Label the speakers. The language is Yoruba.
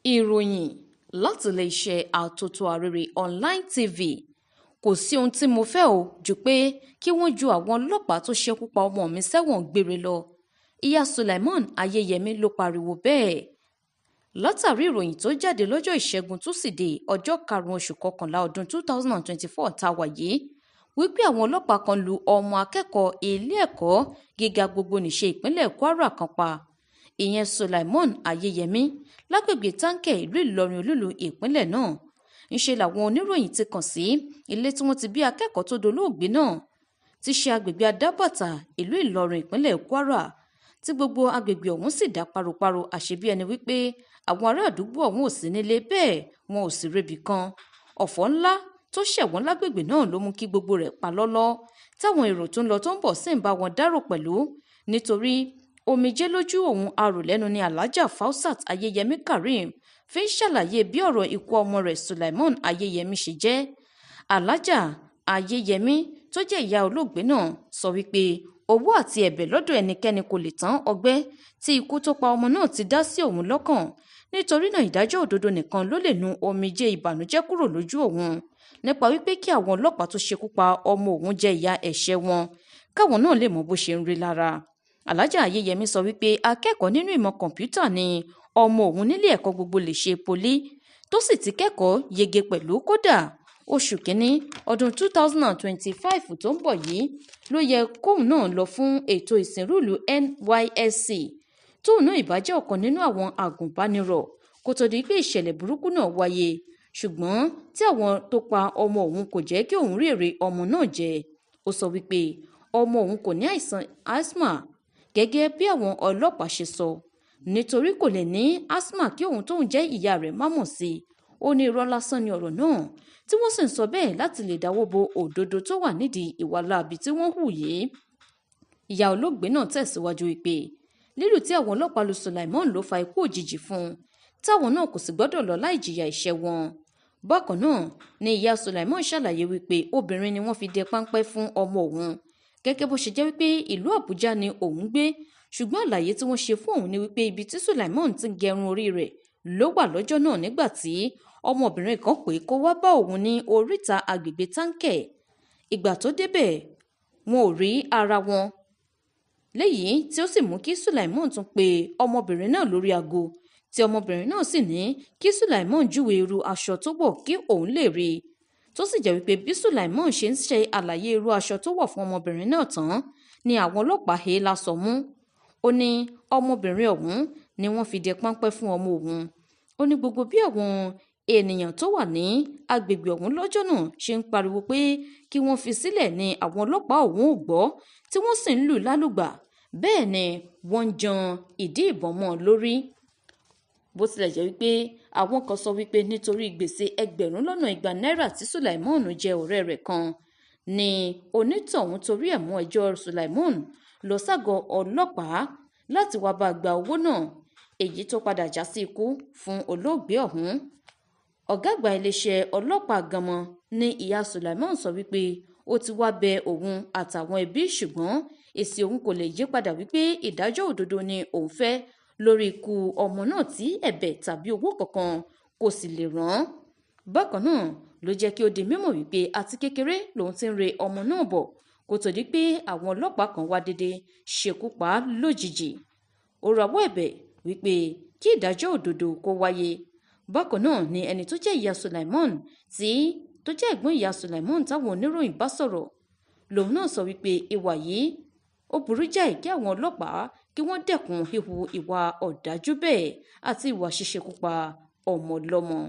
Speaker 1: Ìròyìn láti iléeṣẹ́ Àtótó Arére Online TV. Kò sí ohun tí mo fẹ́ ju pé kí wọ́n ju àwọn ọlọ́pàá tó ṣekú pa ọmọ mi sẹ́wọ̀n gbére lọ. Ìyá Sulaiman Ayéyẹmí ló pariwo bẹ́ẹ̀. Látàrí ìròyìn tó jáde lọ́jọ́ Ìṣẹ́gun Túsìdeè ọjọ́ 5 oṣù kọkànlá ọdún 2024 tá a wà yìí wípé àwọn ọlọ́pàá kan lu ọmọ akẹ́kọ̀ọ́ ilé ẹ̀kọ́ gíga gbogbonìṣe ìpínlẹ̀ Kwara kan pa, ìyẹn Sulaiman Ayéyẹmí lágbègbè Táǹkẹ̀ ìlú Ìlọrin olúlu ìpínlẹ̀ náà. Ńṣe làwọn oníròyìn ti kàn sí ilé tí wọ́n ti bí akẹ́kọ̀ọ́ tó dolóògbé náà, tí ṣe agbègbè Adábàtà ìlú Ìlọrin ìpínlẹ̀ Kwara, tí gbogbo agbègbè ọ̀hún sì dá páropáro àṣebí ẹni wípé àwọn ará àdúgbò ọ̀hún ò sí nílé, bẹ́ẹ̀ wọn ò sì rebi kan. Ọ̀fọ̀ ńlá tó ṣẹ̀wọ̀n lágbègbè náà ló mú kí gbogbo rẹ̀ pa lọ́lọ́, táwọn èrò tó ń lọ tó ń bọ̀ sì ń bá wọn dárò pẹ̀lú, nítorí omijé lójú òun arò lẹ́nu ni Alhaja Fausat Ayéyẹmí Karim fi ń ṣàlàyé bí ọ̀rọ̀ ikú ọmọ rẹ̀ Sulaiman Ayéyẹmí ṣe jẹ́. Alhaja Ayéyẹmí tó jẹ́ ìyá olóògbé náà sọ wípé owó àti ẹ̀bẹ̀ lọ́dọ̀ ẹnikẹ́ni kò lè tán ọgbẹ́ tí ikú tó pa ọmọ náà ti dá sí òun lọ́kàn, nítorí náà ìdájọ́ òdodo nìkan ló lè nu omijé ìbànújẹ́ kúrò lójú òun nípa wípé kí àwọn ọlọ́pàá tó ṣekú pa ọmọ òun jẹ ìyà ẹ̀ṣẹ̀ wọn, káwọn náà lè mọ bó ṣe ń rí lára. Alhaja Ayéyẹmí sọ wípé akẹ́kọ̀ọ́ nínú ìmọ̀ kọ̀ǹpútà ni ọmọ òun nílé ẹ̀kọ́ gbogbonìṣe poli tó sì ti kẹ́kọ̀ọ́ yege pẹ̀lú, kódà oṣù kínní ọdún 2025 tó ń bọ̀ yìí ló yẹ kóun náà lọ fún ètò ìsìnrúùlù NYSC tóun náà ìbájẹ́ ọ̀kan nínú àwọn àgùnbánirọ̀ kó tó di pé ìṣẹ̀lẹ̀ burúkú náà wáyé, ṣùgbọ́n tí àwọn tó pa ọmọ òun kò jẹ́ kí òun rí èrè ọmọ náà jẹ. Ó sọ wípé ọmọ òun kò ní àìsàn asthma gẹ́gẹ́ bí àwọn ọlọ́pàá ṣe sọ, nítorí kò lè ní asthma kí òun tóun jẹ́ ìyá rẹ̀ má mọ̀ sí i. Ó ní irọ́ lásán ni ọ̀rọ̀ náà, tí wọ́n sì ń sọ bẹ́ẹ̀ láti lè dáwọ́ bo òdodo tó wà nídìí ìwà láabi tí wọ́n hù yìí. Ìyá olóògbé náà tẹ̀síwájú wípé lílù tí àwọn ọlọ́pàá lu Sulaiman ló fa ikú òjijì fún un, táwọn náà kò sì gbọ́dọ̀ lọ láì jìyà ẹ̀ṣẹ̀ wọn. Bákan náà ni ìyá Sulaiman ṣàlàyé wípé obìnrin ni wọ́n fi dẹ páńpẹ́ fún ọmọ òun, gẹ́gẹ́ bó ṣe jẹ́ wípé ìlú Àbújá ni òun gbé, ṣùgbọ́n àlàyé tí wọ́n ṣe fún òun ni wípé ibi tí Sulaiman ti ń gẹrun orí rẹ̀ ló wà lọ́jọ́ náà nígbà tí ọmọbìnrin kan pè kó wá bá òun ní oríta agbègbè Táǹkẹ̀. Ìgbà tó débẹ̀ wọn ò rí ara wọn, léyìí tí ó sì mú kí Sulaiman tún pe ọmọbìnrin náà lórí aago, tí ọmọbìnrin náà sì ní kí Sulaiman júwe irú aṣọ tó wọ̀ kí òun lè rí i, tó sì jẹ́ wípé bí Sulaiman ṣe ń ṣe àlàyé irú aṣọ tó wọ̀ fún ọmọbìnrin náà tán ni àwọn ọlọ́pàá he lásọ mú. Ó ní ọmọbìnrin ọ̀hún ni wọ́n fi dẹ páńpẹ́ fún ọmọ òun. Ó ní gbogbo bí àwọn ènìyàn tó wà ní agbègbè ọ̀hún lọ́jọ́ náà ṣe ń pariwo pé kí wọ́n fi sílẹ̀ ni àwọn ọlọ́pàá ọ̀hún ò gbọ́, tí wọ́n sì ń lù lálùgbà, bẹ́ẹ̀ ni wọ́n ń jan ìdí ìbọn mọ́ lórí. Bó tilẹ̀ jẹ́ wípé àwọn kan sọ wípé nítorí gbèsè 200,000 náírà tí Sulaiman jẹ ọ̀rẹ́ rẹ̀ kan ni onítọ̀hún torí ẹ̀ mú ẹjọ́ Sulaiman lọ ságọ́ ọlọ́pàá láti wá bá gba owó náà, èyí tó padà já sí ikú fún olóògbé ọ̀hún. Ọ̀gá àgbà iléeṣẹ́ ọlọ́pàá Ganmọ ní ìyá Sulaiman sọ wípé ó ti wá bẹ òun àtàwọn ẹbí, ṣùgbọ́n èsì òun kò lè yí padà wípé ìdájọ́ òdodo ni òun fẹ́ lórí ikú ọmọ náà tí ẹ̀bẹ̀ tàbí owó kankan kò sì lè rán. Bákan náà ló jẹ́ kí ó di mímọ̀ wípé àti kékeré lòun ti ń re ọmọ náà bọ̀ kó tó di pé àwọn ọlọ́pàá kan wá dédé ṣekú pa á lójijì. Ó rawọ́ ẹ̀bẹ̀ wípé kí ìdájọ́ òdodo kó wáyé. Bákan náà ni ẹni tó jẹ́ ìyá Sulaiman tó jẹ́ ẹ̀gbọ́n ìyá Sulaiman táwọn oníròyìn bá sọ̀rọ̀, lòun náà sọ wípé ìwà yìí ó burú jáì kí àwọn ọlọ́pàá kí wọ́n dẹ́kun híhu ìwà ọ̀dájú bẹ́ẹ̀ àti ìwà ṣíṣekúpa ọmọ ọlọ́mọ.